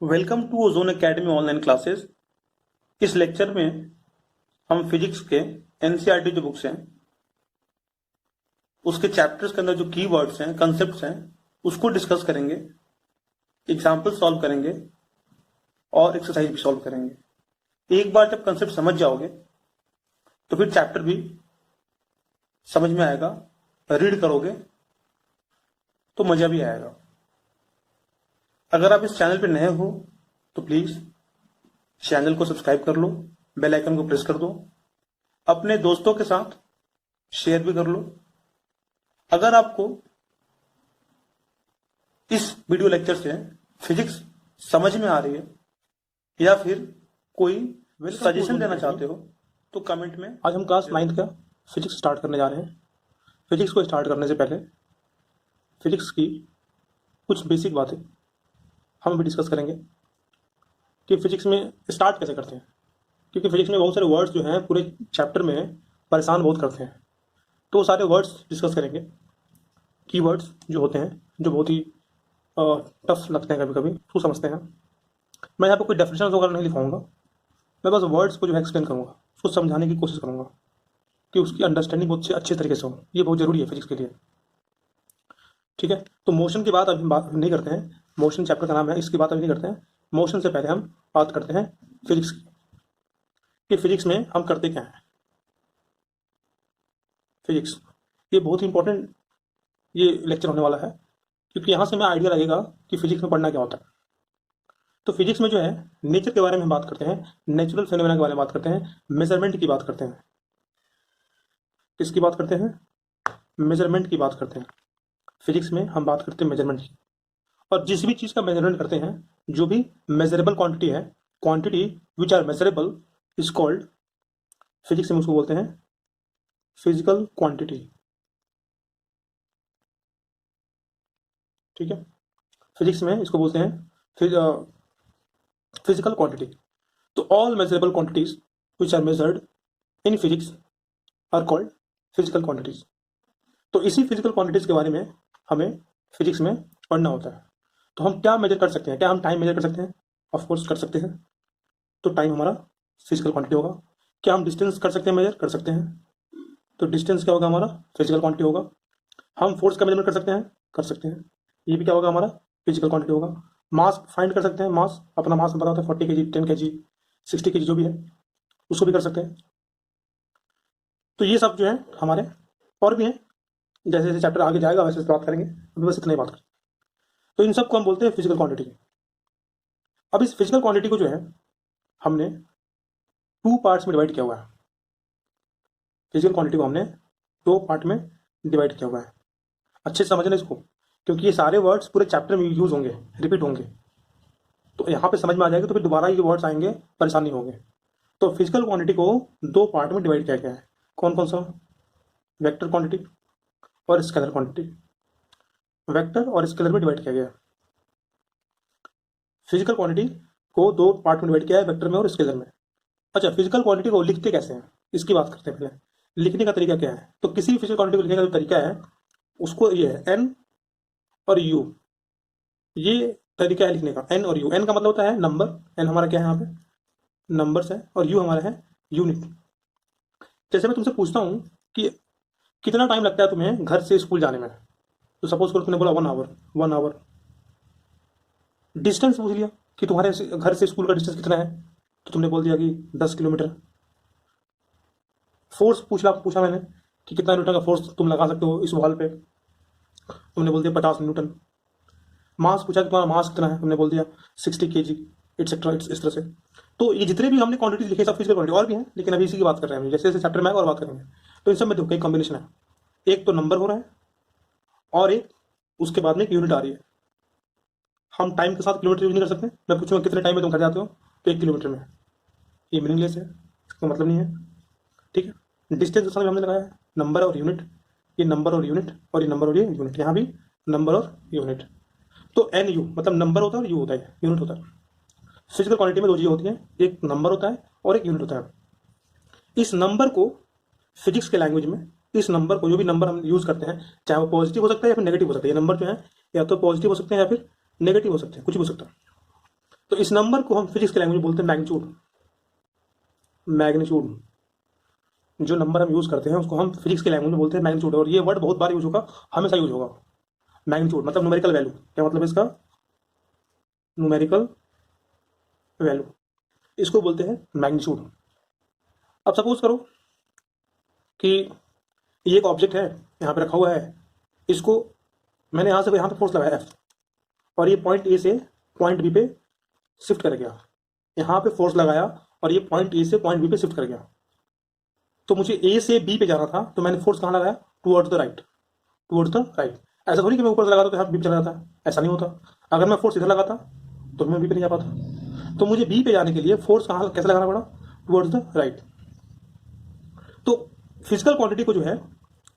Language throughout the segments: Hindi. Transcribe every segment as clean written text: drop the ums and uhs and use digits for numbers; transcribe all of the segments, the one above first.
Welcome to Ozone Academy online classes. इस लेक्चर में हम फिजिक्स के एनसीईआरटी जो बुक्स हैं उसके चैप्टर्स के अंदर जो कीवर्ड्स हैं, कंसेप्ट्स हैं, उसको डिस्कस करेंगे, एग्जाम्पल सॉल्व करेंगे और एक्सरसाइज भी सॉल्व करेंगे। एक बार जब कंसेप्ट समझ जाओगे तो फिर चैप्टर भी समझ में आएगा, रीड करोगे तो मजा भी आएगा। अगर आप इस चैनल पे नए हो तो प्लीज चैनल को सब्सक्राइब कर लो, बेल आइकन को प्रेस कर दो, अपने दोस्तों के साथ शेयर भी कर लो। अगर आपको इस वीडियो लेक्चर से फिजिक्स समझ में आ रही है या फिर कोई सजेशन देना चाहते हो तो कमेंट में। आज हम क्लास 9th का फिजिक्स स्टार्ट करने जा रहे हैं। फिजिक्स को स्टार्ट करने से पहले फिजिक्स की कुछ बेसिक बातें हम अभी डिस्कस करेंगे कि फिजिक्स में स्टार्ट कैसे करते हैं, क्योंकि फिजिक्स में बहुत सारे वर्ड्स जो हैं पूरे चैप्टर में परेशान बहुत करते हैं। तो वो सारे वर्ड्स डिस्कस करेंगे, कीवर्ड्स जो होते हैं जो बहुत ही टफ लगते हैं, कभी कभी उसको समझते हैं। मैं यहाँ पे कोई डेफिनेशन वगैरह नहीं लिखाऊंगा, मैं बस वर्ड्स को जो है एक्सप्लेन करूँगा, उसको समझाने की कोशिश करूँगा कि उसकी अंडरस्टैंडिंग बहुत अच्छे तरीके से हो। ये बहुत ज़रूरी है फिजिक्स के लिए, ठीक है। तो मोशन की बात अभी बात नहीं करते हैं, मोशन चैप्टर का नाम है, इसकी बात अभी नहीं करते हैं। मोशन से पहले हम बात करते हैं फिजिक्स की, कि फिजिक्स में हम करते क्या हैं। फिजिक्स ये बहुत ही इंपॉर्टेंट ये लेक्चर होने वाला है, क्योंकि यहाँ से हमें आइडिया लगेगा कि फिजिक्स में पढ़ना क्या होता है। तो फिजिक्स में जो है नेचर के बारे में बात करते हैं, नेचुरल फेनोमेना के बारे में बात करते हैं, मेजरमेंट की बात करते हैं। किसकी बात करते हैं? मेजरमेंट की बात करते हैं। फिजिक्स में हम बात करते हैं मेजरमेंट की, और जिस भी चीज़ का मेजरमेंट करते हैं, जो भी मेजरेबल क्वांटिटी है, quantity which are measurable is called, physics में उसको बोलते हैं फिजिकल क्वांटिटी, ठीक है। फिजिक्स में इसको बोलते हैं फिजिकल क्वांटिटी। तो all measurable quantities which are measured in physics are called physical quantities. तो इसी फिजिकल क्वांटिटीज के बारे में हमें फिजिक्स में पढ़ना होता है। तो हम क्या मेजर कर सकते हैं? क्या हम टाइम मेजर कर सकते हैं? ऑफ कोर्स कर सकते हैं। तो टाइम हमारा फिजिकल क्वांटिटी होगा। क्या हम डिस्टेंस कर सकते हैं? मेजर कर सकते हैं। तो डिस्टेंस क्या होगा? हमारा फिजिकल क्वांटिटी होगा। हम फोर्स का मेजरमेंट कर सकते हैं? कर सकते हैं। ये भी क्या होगा? हमारा फिजिकल क्वांटिटी होगा। मास फाइंड कर सकते हैं, मास, अपना मास पता होता है, 40 kg, 10 kg, 60 kg जो भी है, उसको भी कर सकते हैं। तो ये सब जो है हमारे और भी हैं, जैसे जैसे चैप्टर आगे जाएगा वैसे बात करेंगे, अभी बस इतना ही बात करें। तो इन सबको हम बोलते हैं फिजिकल क्वांटिटी। अब इस फिजिकल क्वांटिटी को जो है हमने 2 पार्ट्स में डिवाइड किया हुआ है। फिजिकल क्वांटिटी को हमने 2 पार्ट में डिवाइड किया हुआ है। अच्छे से समझना इसको, क्योंकि ये सारे वर्ड्स पूरे चैप्टर में यूज होंगे, रिपीट होंगे। तो यहाँ पे समझ में आ जाएगा, तो फिर दोबारा ये वर्ड्स आएंगे, परेशानी होगी। तो फिजिकल क्वांटिटी को 2 पार्ट में डिवाइड किया गया है। कौन कौन सा? वेक्टर क्वांटिटी और स्केलर क्वांटिटी। वेक्टर और स्केलर में डिवाइड किया गया है। फिजिकल क्वांटिटी को 2 पार्ट में डिवाइड किया है, वेक्टर में और स्केलर में। अच्छा, फिजिकल क्वांटिटी को लिखते कैसे हैं इसकी बात करते हैं पहले। लिखने का तरीका क्या है? तो किसी भी फिजिकल क्वांटिटी को लिखने का जो तरीका है उसको ये है एन और यू, ये तरीका है लिखने का। एन और यू, एन का मतलब होता है नंबर, एन हमारा क्या है यहाँ पे नंबर्स है, और यू हमारा है यूनिट। जैसे मैं तुमसे पूछता हूँ कि कितना टाइम लगता है तुम्हें घर से स्कूल जाने में, तो सपोज करो तुमने बोला 1 आवर, 1 आवर। डिस्टेंस पूछ लिया कि तुम्हारे घर से स्कूल का डिस्टेंस कितना है, तो तुमने बोल दिया कि 10 किलोमीटर। फोर्स पूछा मैंने कि कितना न्यूटन का फोर्स तुम लगा सकते हो इस वॉल पे, तुमने बोल दिया 50 न्यूटन। मास पूछा कि तुम्हारा मास कितना है, तुमने बोल दिया 60 kg, एटसेट्रा, इस तरह से। तो ये जितने भी हमने क्वांटिटीज लिखे सब फिजिकल क्वांटिटी, और भी हैं लेकिन अभी इसी की बात कर रहे हैं। जैसे जैसे चैप्टर में और बात करेंगे। तो इन सब में देखो कई कॉम्बिनेशन है। एक तो नंबर हो रहा है और एक उसके बाद में एक यूनिट आ रही है। हम टाइम के साथ किलोमीटर यूज नहीं कर सकते। मैं पूछूंगा कितने टाइम में तुम घर जाते हो, तो 1 किलोमीटर में, ये मीनिंगलेस है, इसका मतलब नहीं है, ठीक है। डिस्टेंस के साथ हमने लगाया है नंबर और यूनिट, ये नंबर और यूनिट, और ये नंबर और ये यूनिट, यहाँ भी नंबर और यूनिट। तो एन यू मतलब नंबर होता है और यू होता है, यूनिट होता है। फिजिकल क्वांटिटी में 2 चीज़ें होती हैं, एक नंबर होता है और एक यूनिट होता है। इस नंबर को फिजिक्स के लैंग्वेज में, इस नंबर को, जो भी नंबर हम यूज करते हैं, चाहे वो पॉजिटिव हो सकता है या फिर नेगेटिव हो सकता है। ये नंबर जो है या तो पॉजिटिव हो सकते हैं या फिर नेगेटिव हो सकते हैं, कुछ भी हो सकता है। तो इस नंबर को हम फिजिक्स की लैंग्वेज में बोलते हैं मैग्नीट्यूड। मैग्नीट्यूड जो नंबर हम यूज करते हैं उसको हम फिजिक्स की लैंग्वेज में बोलते हैं मैग्नीट्यूड। और ये वर्ड बहुत बार यूज होगा, हमेशा यूज होगा। मैग्नीट्यूड मतलब न्यूमेरिकल वैल्यू। क्या मतलब इसका? न्यूमेरिकल वैल्यू, इसको बोलते हैं मैग्नीट्यूड। अब सपोज करो कि ये एक ऑब्जेक्ट है, यहाँ पे रखा हुआ है, इसको मैंने यहाँ से यहाँ पे फोर्स लगाया F, और ये पॉइंट ए से पॉइंट बी पे शिफ्ट कर गया। यहाँ पे फोर्स लगाया और ये पॉइंट ए से पॉइंट बी पे शिफ्ट कर गया। तो मुझे ए से बी पे जाना था, तो मैंने फोर्स कहाँ लगाया? Towards the right, towards the right. ऐसा थोड़ी कि मैं ऊपर से लगाता तो यहाँ बी पे चला जाता, ऐसा नहीं होता। अगर मैं फोर्स इधर लगाता तो मैं बी पे नहीं जा पाता। तो मुझे बी पे जाने के लिए फोर्स कहाँ कैसे लगाना पड़ा? Towards the right. तो फिजिकल क्वांटिटी को जो है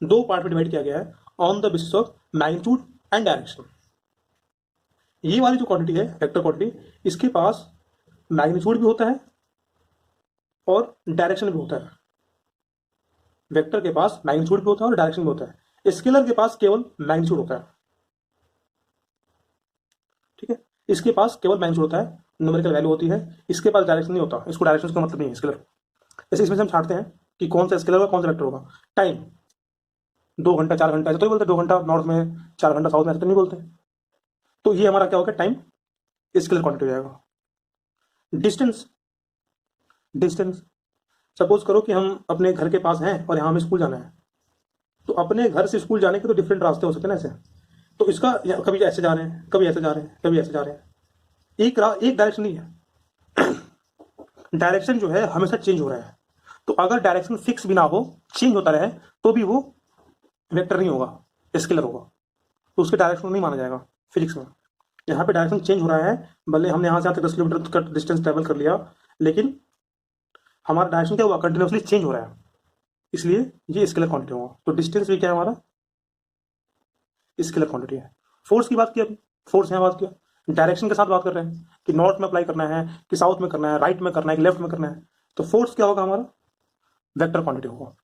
दो पार्ट में डिवाइड किया गया है, on the basis of magnitude and direction. ये वाली जो क्वांटिटी है वेक्टर क्वांटिटी, इसके पास मैग्नीट्यूड भी होता है और डायरेक्शन भी होता है। वेक्टर के पास मैग्नीट्यूड भी होता है और डायरेक्शन भी होता है। स्केलर के पास केवल मैग्नीट्यूड होता है, ठीक है, इसके पास केवल मैग्नीट्यूड होता है, न्यूमेरिकल वैल्यू होती है, इसके पास डायरेक्शन नहीं होता। इसको डायरेक्शन का मतलब नहीं है स्केलर। जैसे इसमें से हम छाटते हैं कि कौन सा स्केलर होगा, कौन सा वेक्टर होगा। टाइम 2 घंटा 4 घंटा ऐसा तो नहीं बोलते, 2 घंटा नॉर्थ में 4 घंटा साउथ में, ऐसा तो नहीं बोलते। तो ये हमारा क्या होगा? टाइम स्केलर क्वांटिटी हो जाएगा। डिस्टेंस, डिस्टेंस सपोज करो कि हम अपने घर के पास हैं और यहाँ हमें स्कूल जाना है, तो अपने घर से स्कूल जाने के तो डिफरेंट रास्ते हो सकते हैं ना ऐसे। तो इसका कभी ऐसे जा रहे हैं, कभी ऐसे जा रहे हैं, कभी ऐसे जा रहे हैं, एक डायरेक्शन नहीं है। डायरेक्शन जो है हमेशा चेंज हो रहा है। तो अगर डायरेक्शन फिक्स भी ना हो, चेंज होता रहे, तो भी वो वेक्टर नहीं होगा, स्केलर होगा। तो उसके डायरेक्शन नहीं माना जाएगा फिजिक्स में। यहाँ पे डायरेक्शन चेंज हो रहा है, भले हमने यहाँ से 10 किलोमीटर का डिस्टेंस ट्रेवल कर लिया, लेकिन हमारा डायरेक्शन क्या हुआ? कंटिन्यूसली चेंज हो रहा है, इसलिए ये स्केलर क्वांटिटी होगा। तो डिस्टेंस भी क्या है? हमारा स्केलर क्वांटिटी है। फोर्स की बात की, अभी फोर्स यहाँ बात किया, डायरेक्शन के साथ बात कर रहे हैं कि नॉर्थ में अप्लाई करना है कि साउथ में करना है, राइट में करना है कि लेफ्ट में करना है। तो फोर्स क्या होगा? हमारा वेक्टर क्वांटिटी होगा।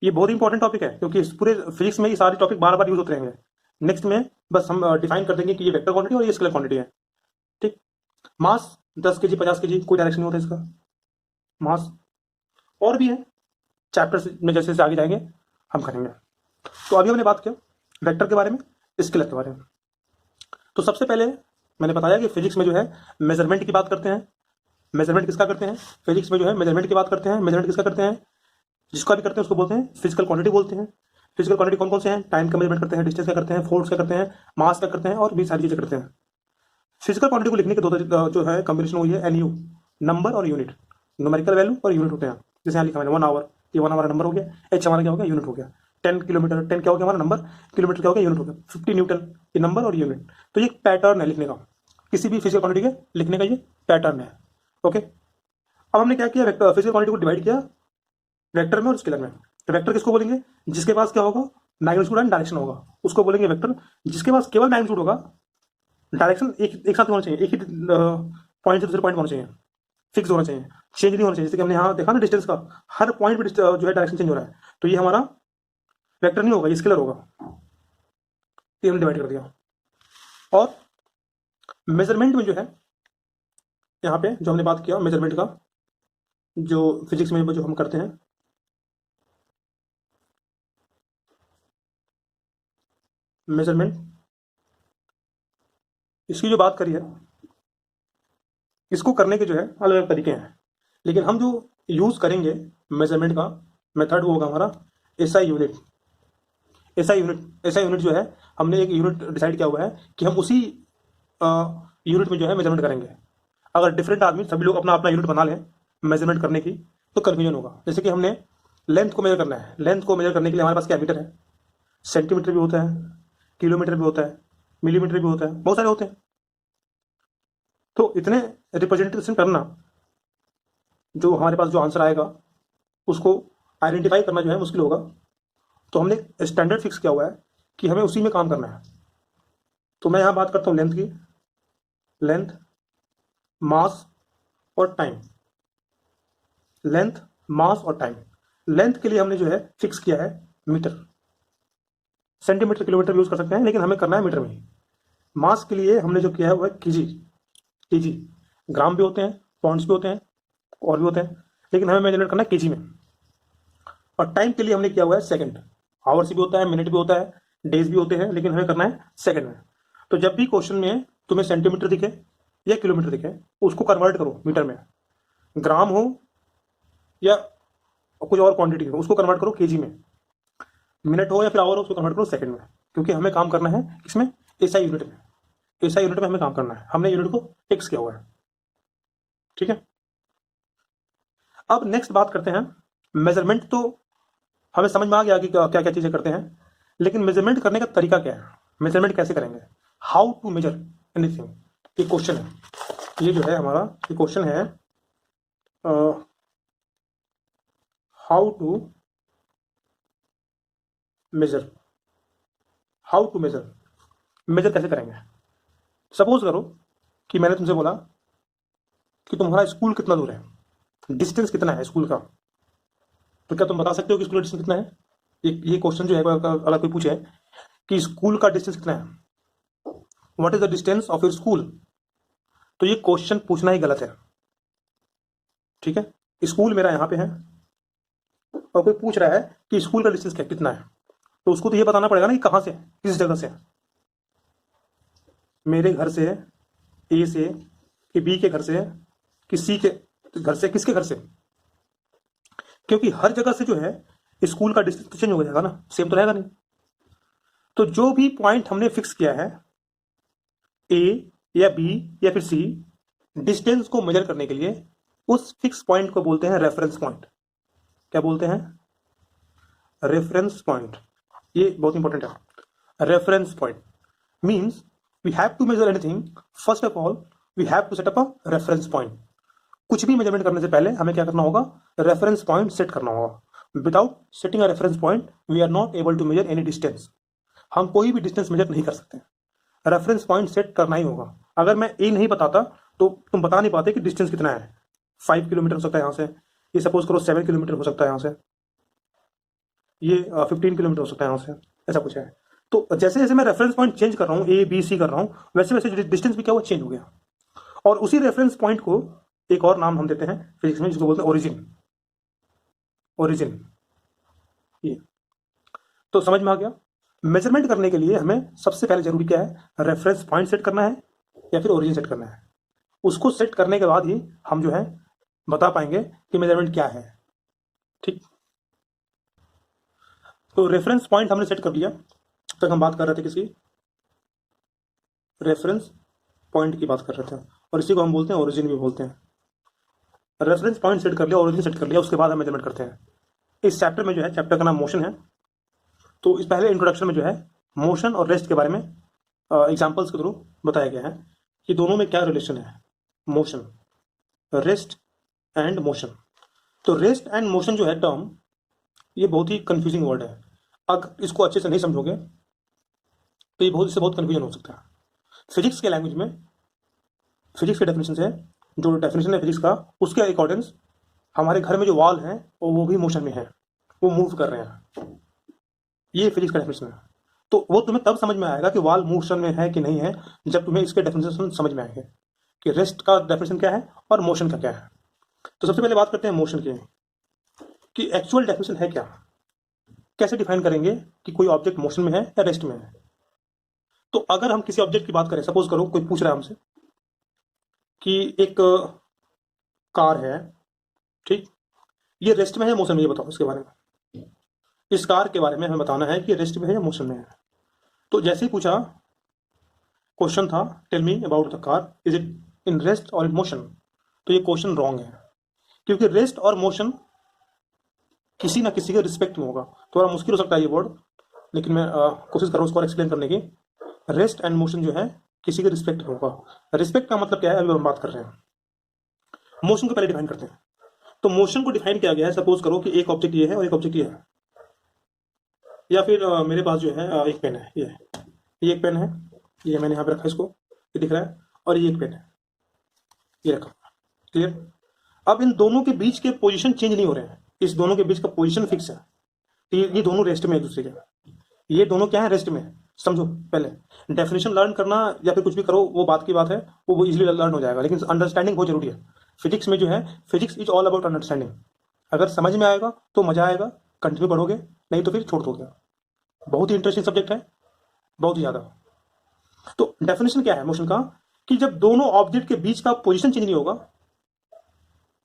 ये बहुत इंपॉर्टेंट टॉपिक है, क्योंकि इस पूरे फिजिक्स में ये सारे टॉपिक बार बार यूज होते रहेंगे। नेक्स्ट में बस हम डिफाइन कर देंगे कि ये वेक्टर क्वांटिटी और ये स्केलर क्वांटिटी है, ठीक। मास 10 kg 50 kg, कोई डायरेक्शन नहीं होता इसका, मास। और भी है, चैप्टर्स में जैसे जैसे आगे जाएंगे हम करेंगे। तो अभी हमने बात किया वेक्टर के बारे में, स्केलर के बारे में। तो सबसे पहले मैंने बताया कि फिजिक्स में जो है मेजरमेंट की बात करते हैं। मेजरमेंट किसका करते हैं? फिजिक्स में जो है मेजरमेंट की बात करते हैं। मेजरमेंट किसका करते हैं? जिसका भी करते हैं उसको बोलते हैं फिजिकल क्वांटिटी बोलते हैं। फिजिकल क्वांटिटी कौन कौन से हैं? टाइम का मेजरमेंट करते हैं, डिस्टेंस का करते हैं, फोर्स का करते हैं, मास का करते हैं, और भी सारी चीजें करते हैं। फिजिकल क्वांटिटी को लिखने के दो जो है कॉम्बिनेशन हुई है एनयू, नंबर और यूनिट। न्यूमेरिकल वैल्यू और यूनिट होते हैं। जैसे यहाँ लिखा मैंने 1 आवर, ये 1 आवर नंबर हो गया, एच हमारा क्या हो गया? यूनिट हो गया। 10 किलोमीटर, 10 क्या हो गया हमारा? नंबर। किलोमीटर क्या हो गया? यूनिट हो गया। 50 न्यूटन, ये नंबर और यूनिट। तो ये पैटर्न है लिखने का, किसी भी फिजिकल क्वांटिटी के लिखने का ये पैटर्न है। ओके, अब हमने क्या किया? फिजिकल क्वांटिटी को डिवाइड किया वेक्टर में और स्केलर में। तो वेक्टर किसको बोलेंगे? जिसके पास क्या होगा? मैग्नीट्यूड एंड डायरेक्शन होगा, उसको बोलेंगे वेक्टर। जिसके पास केवल मैग्नीट्यूड होगा, डायरेक्शन एक साथ होना चाहिए, एक ही पॉइंट से दूसरे पॉइंट होना चाहिए, फिक्स होना चाहिए, चेंज नहीं होना चाहिए। जैसे कि हमने यहाँ देखा ना डिस्टेंस का, हर पॉइंट पे जो है डायरेक्शन चेंज हो रहा है, तो ये हमारा वेक्टर नहीं होगा, ये स्केलर होगा। ये हमने डिवाइड कर दिया। और मेजरमेंट में जो है यहाँ पे जो हमने बात किया मेजरमेंट का, जो फिजिक्स में जो हम करते हैं, मेजरमेंट, इसकी जो बात करी है, इसको करने के जो है अलग अलग तरीके हैं, लेकिन हम जो यूज करेंगे मेजरमेंट का मेथड वो होगा हमारा एसआई यूनिट। एसआई यूनिट जो है, हमने एक यूनिट डिसाइड किया हुआ है कि हम उसी यूनिट में जो है मेजरमेंट करेंगे। अगर डिफरेंट आदमी सभी लोग अपना अपना यूनिट बना लें मेजरमेंट करने की, तो कन्फ्यूजन होगा। जैसे कि हमने लेंथ को मेजर करना है, लेंथ को मेजर करने के लिए हमारे पास क्या मीटर है, सेंटीमीटर भी होता है, किलोमीटर भी होता है, मिलीमीटर भी होता है, बहुत सारे होते हैं। तो इतने रिप्रेजेंटेशन करना, जो हमारे पास जो आंसर आएगा उसको आइडेंटिफाई करना जो है मुश्किल होगा। तो हमने स्टैंडर्ड फिक्स किया हुआ है कि हमें उसी में काम करना है। तो मैं यहाँ बात करता हूँ लेंथ की, लेंथ, मास और टाइम। लेंथ, मास और टाइम। लेंथ के लिए हमने जो है फिक्स किया है मीटर, सेंटीमीटर किलोमीटर यूज कर सकते हैं, लेकिन हमें करना है मीटर में ही। मास के लिए हमने जो किया है वो है केजी, केजी, ग्राम भी होते हैं, पॉइंट्स भी होते हैं और भी होते हैं, लेकिन हमें मेजरमेंट करना है केजी में। और टाइम के लिए हमने किया हुआ है सेकंड। आवर्स भी होता है, मिनट भी होता है, डेज भी होते हैं, लेकिन हमें करना है सेकंड में। तो जब भी क्वेश्चन में तुम्हें सेंटीमीटर दिखे या किलोमीटर दिखे, उसको कन्वर्ट करो मीटर में, ग्राम हो या कुछ और क्वांटिटी हो उसको कन्वर्ट करो केजी में, मिनट हो या फिर आवर हो उसको कन्वर्ट करो सेकंड में, क्योंकि हमें काम करना है इसमें एसआई यूनिट में। एसआई यूनिट में हमें काम करना है, हमने यूनिट को फिक्स किया हुआ है। ठीक है, अब नेक्स्ट बात करते हैं मेजरमेंट। तो हमें समझ में आ गया कि क्या क्या चीजें करते हैं, लेकिन मेजरमेंट करने का तरीका क्या है, मेजरमेंट कैसे करेंगे, हाउ टू मेजर एनीथिंग, ये क्वेश्चन है। ये जो है हमारा ये क्वेश्चन है, how to measure, how to measure, measure कैसे करेंगे। सपोज करो कि मैंने तुमसे बोला कि तुम्हारा स्कूल कितना दूर है, डिस्टेंस कितना है स्कूल का, तो क्या तुम बता सकते हो कि स्कूल का डिस्टेंस कितना है। ये क्वेश्चन जो है अगर कोई पूछे कि स्कूल का डिस्टेंस कितना है, what is the distance of your school, तो ये क्वेश्चन पूछना ही गलत है। ठीक है, स्कूल मेरा यहाँ पे है और कोई पूछ रहा है कि स्कूल का डिस्टेंस कितना है, तो उसको तो ये बताना पड़ेगा ना कि कहाँ से, किस जगह से, मेरे घर से, ए से, कि बी के घर से, कि सी के घर से, किसके घर से, क्योंकि हर जगह से जो है स्कूल का डिस्टेंस चेंज हो जाएगा ना, सेम तो रहेगा नहीं। तो जो भी पॉइंट हमने फिक्स किया है ए या बी या फिर सी, डिस्टेंस को मेजर करने के लिए उस फिक्स पॉइंट को बोलते हैं रेफरेंस पॉइंट। क्या बोलते हैं, रेफरेंस पॉइंट। ये बहुत इंपॉर्टेंट है। Reference point means we have to measure anything, first of all we have to set up a reference point. कुछ भी मेजरमेंट करने से पहले हमें क्या करना होगा, रेफरेंस पॉइंट सेट करना होगा। Without setting a reference point we are not able to measure any distance. हम कोई भी डिस्टेंस मेजर नहीं कर सकते, रेफरेंस पॉइंट सेट करना ही होगा। अगर मैं ए नहीं बताता तो तुम बता नहीं पाते कि डिस्टेंस कितना है। 5 किलोमीटर हो सकता है यहाँ से, ये सपोज करो 7 किलोमीटर हो सकता है यहाँ से, ये 15 किलोमीटर हो सकता है यहाँ से, ऐसा कुछ है। तो जैसे जैसे मैं रेफरेंस पॉइंट चेंज कर रहा हूँ, ए बी सी कर रहा हूँ, वैसे वैसे डिस्टेंस भी क्या हुआ, चेंज हो गया। और उसी रेफरेंस पॉइंट को एक और नाम हम देते हैं फिजिक्स में, जिसको बोलते हैं ओरिजिन। ओरिजिन, ये तो समझ में आ गया। मेजरमेंट करने के लिए हमें सबसे पहले जरूरी क्या है, रेफरेंस पॉइंट सेट करना है या फिर ओरिजिन सेट करना है। उसको सेट करने के बाद ही हम जो है बता पाएंगे कि मेजरमेंट क्या है। ठीक, तो रेफरेंस पॉइंट हमने सेट कर लिया। तक हम बात कर रहे थे किसकी, रेफरेंस पॉइंट की बात कर रहे थे, और इसी को हम बोलते हैं ओरिजिन भी बोलते हैं। रेफरेंस पॉइंट सेट कर लिया, ओरिजिन सेट कर लिया, उसके बाद हम मेजरमेंट करते हैं। इस चैप्टर में जो है, चैप्टर का नाम मोशन है, तो इस पहले इंट्रोडक्शन में जो है मोशन और रेस्ट के बारे में एग्जांपल्स के थ्रू बताया गया है कि दोनों में क्या रिलेशन है, मोशन, रेस्ट एंड मोशन। तो रेस्ट एंड मोशन जो है टर्म, ये बहुत ही कंफ्यूजिंग वर्ड है। अगर इसको अच्छे से नहीं समझोगे तो ये इससे बहुत कंफ्यूजन हो सकता है। फिजिक्स के लैंग्वेज में, फिजिक्स के डेफिनेशन से, जो डेफिनेशन है फिजिक्स का, उसके अकॉर्डिंग हमारे घर में जो वॉल है वो भी मोशन में है, वो मूव कर रहे हैं। ये फिजिक्स का डेफिनेशन है। तो वो तुम्हें तब समझ में आएगा कि वॉल मोशन में है कि नहीं है, जब तुम्हें इसके डेफिनेशन समझ में आएंगे कि रेस्ट का डेफिनेशन क्या है और मोशन का क्या है। तो सबसे पहले बात करते हैं मोशन की, कि एक्चुअल डेफिनेशन है क्या, कैसे डिफाइन करेंगे कि कोई ऑब्जेक्ट मोशन में है या रेस्ट में है। तो अगर हम किसी ऑब्जेक्ट की बात करें, सपोज करो कोई पूछ रहा है हमसे कि एक कार है, ठीक, ये रेस्ट में है मोशन में, ये बताओ इसके बारे में। इस कार के बारे में हमें बताना है कि रेस्ट में है या मोशन में है। तो जैसे ही पूछा, क्वेश्चन था tell me about the car, is it in rest और इन मोशन, तो ये क्वेश्चन रॉन्ग है, क्योंकि रेस्ट और मोशन किसी ना किसी के रिस्पेक्ट में होगा। थोड़ा मुश्किल हो सकता है ये वर्ड, लेकिन मैं कोशिश कर रहा हूँ उसको एक्सप्लेन करने की। रेस्ट एंड मोशन जो है किसी के रिस्पेक्ट में होगा। रिस्पेक्ट का मतलब क्या है, अभी हम बात कर रहे हैं। मोशन को पहले डिफाइन करते हैं। तो मोशन को डिफाइन किया गया है, सपोज करो कि एक ऑब्जेक्ट ये है और एक ऑब्जेक्ट ये है, या फिर मेरे पास जो है एक पेन है, ये एक पेन है, ये मैंने यहाँ पे रखा, इसको ये दिख रहा है, और ये एक पेन है, ये रखा, क्लियर। अब इन दोनों के बीच के पोजीशन चेंज नहीं हो रहे हैं, इस दोनों के बीच का पोजीशन फिक्स है। तो ये दोनों रेस्ट में एक दूसरे के, ये दोनों क्या है, रेस्ट में। समझो पहले, डेफिनेशन लर्न करना या फिर कुछ भी करो वो बात की बात है, वो इजीली लर्न हो जाएगा, लेकिन अंडरस्टैंडिंग बहुत जरूरी है। फिजिक्स में जो है, physics is all about understanding. अगर समझ में आएगा तो मजा आएगा, कंटिन्यू पढ़ोगे, नहीं तो फिर छोड़ दोगे। बहुत ही इंटरेस्टिंग सब्जेक्ट है, बहुत ही ज्यादा। तो डेफिनेशन क्या है मोशन का, कि जब दोनों ऑब्जेक्ट के बीच का पोजीशन चेंज नहीं होगा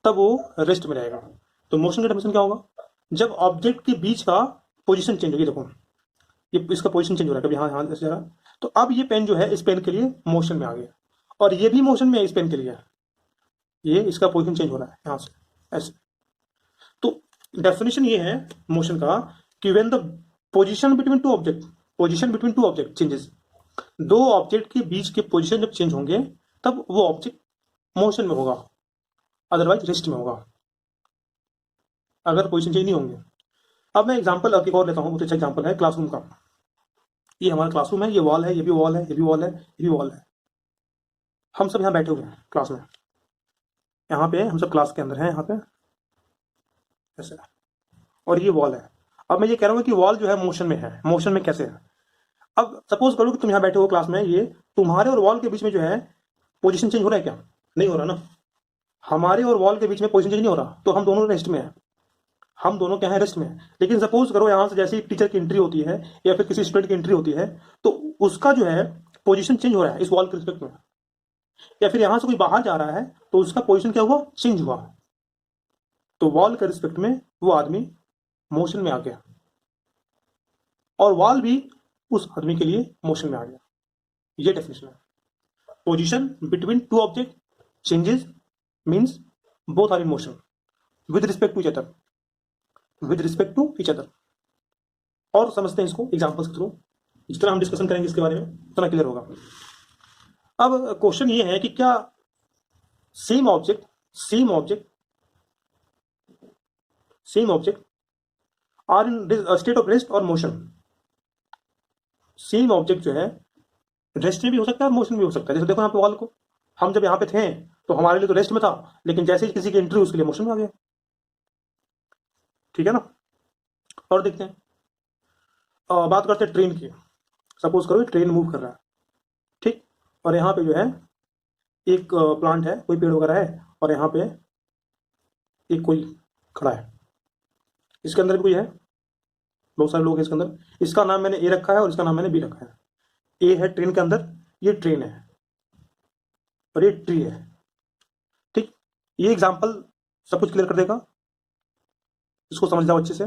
तब वो रेस्ट में रहेगा। तो मोशन का डेफिनेशन क्या होगा, जब ऑब्जेक्ट के बीच का पोजीशन चेंज होगी, देखो ये इसका पोजीशन चेंज हो रहा है, कभी यहाँ यहाँ ऐसे जा रहा है, तो अब ये पेन जो है इस पेन के लिए मोशन में आ गया, और ये भी मोशन में है इस पेन के लिए, ये इसका पोजीशन चेंज हो रहा है यहाँ से ऐसे। तो डेफिनेशन ये है मोशन का कि when the position between two object changes, दो ऑब्जेक्ट के बीच के पोजीशन जब चेंज होंगे तब वो ऑब्जेक्ट मोशन में होगा, अदरवाइज रेस्ट में होगा, अगर पोजीशन चेंज नहीं होंगे। अब मैं एग्जांपल एक और लेता हूँ, बहुत अच्छा एग्जांपल है क्लासरूम का। ये हमारा क्लासरूम है, ये वॉल है, ये भी वॉल है, ये भी वॉल है, ये भी वॉल है। हम सब यहाँ बैठे हुए हैं क्लास में, यहाँ पे हम सब क्लास के अंदर हैं, यहाँ पे ऐसे, और ये वॉल है। अब मैं ये कह रहा हूँ कि वॉल जो है मोशन में है। मोशन में कैसे है, अब सपोज करो कि तुम यहाँ बैठे हो क्लास में, ये तुम्हारे और वॉल के बीच में जो है पोजीशन चेंज हो रहा है क्या, नहीं हो रहा ना। हमारे और वॉल के बीच में पोजीशन चेंज नहीं हो रहा, तो हम दोनों रेस्ट में है, हम दोनों क्या है, रेस्ट में है। लेकिन सपोज करो यहाँ से जैसे ही टीचर की एंट्री होती है या फिर किसी स्टूडेंट की एंट्री होती है, तो उसका जो है पोजीशन चेंज हो रहा है इस वॉल के रिस्पेक्ट में, या फिर यहाँ से कोई बाहर जा रहा है तो उसका पोजीशन क्या हुआ, चेंज हुआ। तो वॉल के रिस्पेक्ट में वो आदमी मोशन में आ गया, और वॉल भी उस आदमी के लिए मोशन में आ गया। ये डेफिनेशन है। Position between two object changes means both are in motion with respect to each other. और समझते हैं इसको एग्जांपल्स के थ्रू, जितना हम डिस्कशन करेंगे इसके बारे में उतना क्लियर होगा। अब क्वेश्चन ये है कि क्या same object are in state of rest और मोशन। सेम ऑब्जेक्ट जो है रेस्ट में भी हो सकता है, मोशन में भी हो सकता है। जैसे देखो यहाँ पे वॉल को, हम जब यहाँ पे थे तो हमारे लिए तो रेस्ट में था, लेकिन जैसे ही किसी की एंट्री उसके लिए मोशन में आ गया। ठीक है ना। और देखते हैं, बात करते हैं ट्रेन की। सपोज करो ट्रेन मूव कर रहा है, ठीक, और यहाँ पे जो है एक प्लांट है, कोई पेड़ वगैरह है, और यहाँ पे एक कोई खड़ा है, इसके अंदर भी कोई है, बहुत सारे लोग हैं इसके अंदर। इसका नाम मैंने ए रखा है और इसका नाम मैंने बी रखा है। ए है ट्रेन के अंदर, ये ट्रेन है, और ये ट्री है। ठीक, ये एग्जांपल सब कुछ क्लियर कर देगा, इसको समझ जाओ अच्छे से।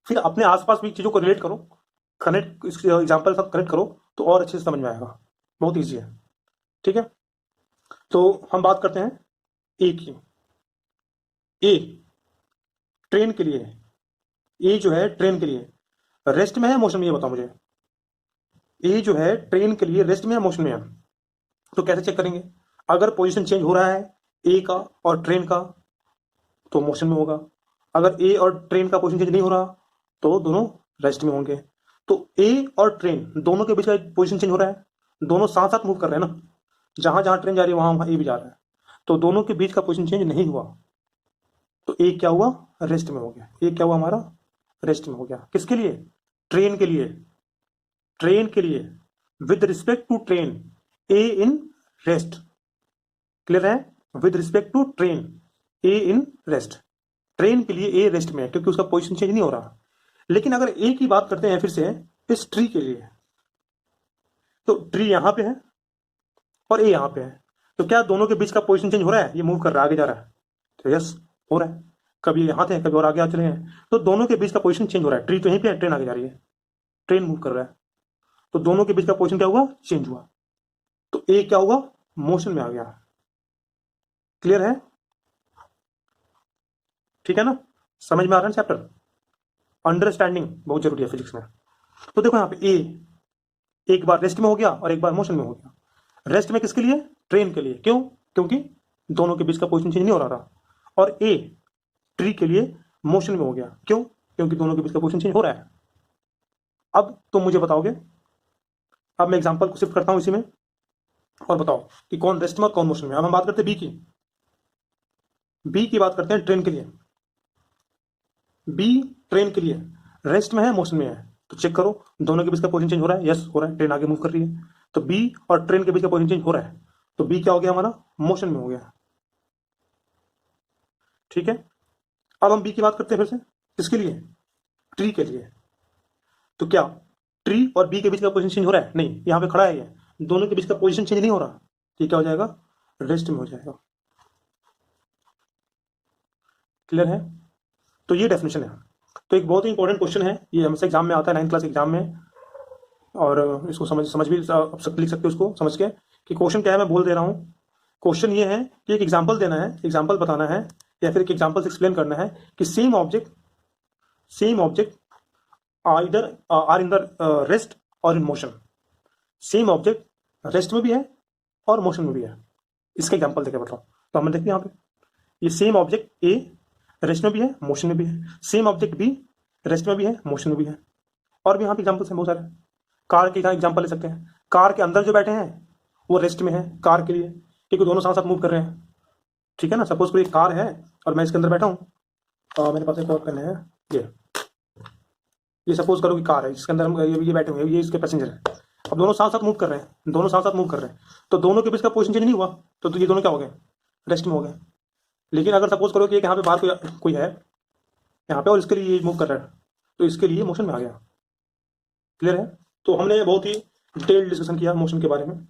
फिर अपने आसपास भी चीजों को रिलेट करो, कनेक्ट, इस एग्जांपल सब कनेक्ट करो तो और अच्छे से समझ में आएगा, बहुत ईजी है। ठीक है, तो हम बात करते हैं ए की। ए ट्रेन के लिए, ए जो है ट्रेन के लिए रेस्ट में है, मोशन में, ये बताओ मुझे। ए जो है ट्रेन के लिए रेस्ट में है, मोशन में है, तो कैसे चेक करेंगे? अगर पोजीशन चेंज हो रहा है ए का और ट्रेन का तो मोशन में होगा, अगर ए और ट्रेन का पोजीशन चेंज नहीं हो रहा तो दोनों रेस्ट में होंगे। तो ए और ट्रेन दोनों के बीच का पोजीशन चेंज हो रहा है, दोनों साथ साथ मूव कर रहे हैं ना, जहां जहां ट्रेन जा रही है वहां वहां ए भी जा रहा है, तो दोनों के बीच का पोजीशन चेंज नहीं हुआ, तो ए क्या हुआ, रेस्ट में हो गया। ए क्या हुआ हमारा, रेस्ट में हो गया। किसके लिए? ट्रेन के लिए। ट्रेन के लिए with respect to train, A in rest. Clear है? With respect to train, A in rest. Train के लिए ए रेस्ट में है क्योंकि उसका पोजीशन चेंज नहीं हो रहा। लेकिन अगर ए की बात करते हैं फिर से इस ट्री के लिए, तो ट्री यहां पे है और ए यहां पे है, तो क्या दोनों के बीच का पोजीशन चेंज हो रहा है? ये मूव कर रहा है, आगे जा रहा है, तो यस हो रहा है। कभी यहां थे, कभी और आगे आ चले हैं, तो दोनों के बीच का पोजीशन चेंज हो रहा है। ट्री तो यहीं पे है, ट्रेन आगे जा रही है, ट्रेन मूव कर रहा है, तो दोनों के बीच का पोजीशन क्या हुआ, चेंज हुआ, तो ए क्या हुआ, मोशन में आ गया। क्लियर है? ठीक है ना, समझ में आ रहा है चैप्टर? अंडरस्टैंडिंग बहुत जरूरी है फिजिक्स में। तो देखो यहाँ पे ए एक बार रेस्ट में हो गया और एक बार मोशन में हो गया। रेस्ट में किसके लिए? ट्रेन के लिए। क्यों? क्योंकि दोनों के बीच का पोजीशन चेंज नहीं हो रहा था। और ए ट्री के लिए मोशन में हो गया। क्यों? क्योंकि दोनों के बीच का पोजीशन चेंज हो रहा है। अब तुम मुझे बताओगे, अब मैं एग्जांपल को शिफ्ट करता हूं इसी में, और बताओ कि कौन रेस्ट में और कौन मोशन में। अब हम बात करते हैं बी की। बी की बात करते हैं ट्रेन के लिए। बी ट्रेन के लिए रेस्ट में है, मोशन में है? तो चेक करो दोनों के बीच का पोजीशन चेंज हो रहा है, यस हो रहा है, ट्रेन आगे मूव कर रही है। तो बी और ट्रेन के बीच का पोजीशन चेंज हो रहा है, तो बी क्या हो गया हमारा, मोशन में हो गया। ठीक है, अब हम बी की बात करते हैं फिर से, किसके लिए, ट्री के लिए। तो क्या ट्री और बी के बीच का पोजीशन चेंज हो रहा है, नहीं, यहाँ पे खड़ा है ये, दोनों के बीच का पोजीशन चेंज नहीं हो रहा, ये क्या हो जाएगा, रेस्ट में हो जाएगा। क्लियर है, तो ये डेफिनेशन है। तो एक बहुत ही इंपॉर्टेंट क्वेश्चन है, ये हमेशा एग्जाम में आता है, 9th क्लास एग्जाम में, और इसको समझ भी लिख सकते हो उसको समझ के कि क्वेश्चन क्या है, मैं बोल दे रहा हूँ। क्वेश्चन ये है कि एक एग्जाम्पल देना है, एग्जाम्पल बताना है, या फिर एक एग्जाम्पल से एक्सप्लेन करना है कि same object either are in the rest और in motion. Same object rest में भी है और मोशन में भी है, इसका एग्जाम्पल देकर बताओ। तो हमने देखते यहाँ पे ये सेम ऑब्जेक्ट ए रेस्ट में भी है, मोशन में भी है, सेम ऑब्जेक्ट बी रेस्ट में भी है, मोशन में भी है। और भी यहाँ पे एग्जाम्पल्स हैं बहुत सारे। कार के एग्जाम्पल ले सकते हैं, कार के अंदर जो बैठे हैं वो रेस्ट में है कार के लिए, क्योंकि दोनों साथ साथ मूव कर रहे हैं। ठीक है ना, सपोज कोई कार है और मैं इसके अंदर बैठा हूँ, और मेरे पास एक और पेन है, ये सपोज करो कि कार है, इसके अंदर ये बैठे हुए हैं, ये इसके पैसेंजर है। अब दोनों साथ साथ मूव कर रहे हैं, दोनों साथ साथ मूव कर रहे हैं, तो दोनों के बीच का पोजीशन चेंज नहीं हुआ, तो ये दोनों क्या हो गए, रेस्ट में हो गए। लेकिन अगर सपोज करो कि यहाँ पे बाहर कोई है यहाँ पे और इसके लिए मूव कर रहा है, तो इसके लिए मोशन में आ गया। क्लियर है, तो हमने बहुत ही डिटेल डिस्कशन किया मोशन के बारे में।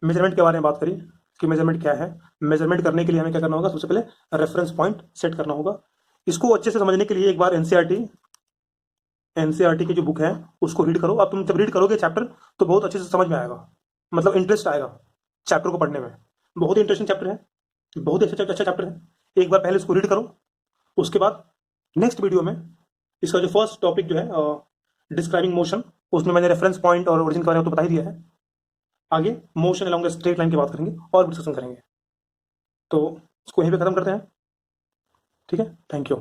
मेजरमेंट के बारे में बात करी कि मेजरमेंट क्या है। मेजरमेंट करने के लिए हमें क्या करना होगा, सबसे पहले रेफरेंस पॉइंट सेट करना होगा। इसको अच्छे से समझने के लिए एक बार एनसीईआरटी की जो बुक है उसको रीड करो। अब तुम जब रीड करोगे चैप्टर तो बहुत अच्छे से समझ में आएगा, मतलब इंटरेस्ट आएगा चैप्टर को पढ़ने में। बहुत ही इंटरेस्टिंग चैप्टर है, बहुत ही अच्छा चैप्टर है। एक बार पहले इसको रीड करो, उसके बाद नेक्स्ट वीडियो में इसका जो फर्स्ट टॉपिक जो है डिस्क्राइबिंग मोशन, उसमें मैंने रेफरेंस पॉइंट और ओरिजिन के बारे में तो बता ही दिया है। आगे motion along the straight line की बात करेंगे और डिस्कशन करेंगे। तो इसको यहीं पे खत्म करते हैं। ठीक है, थैंक यू।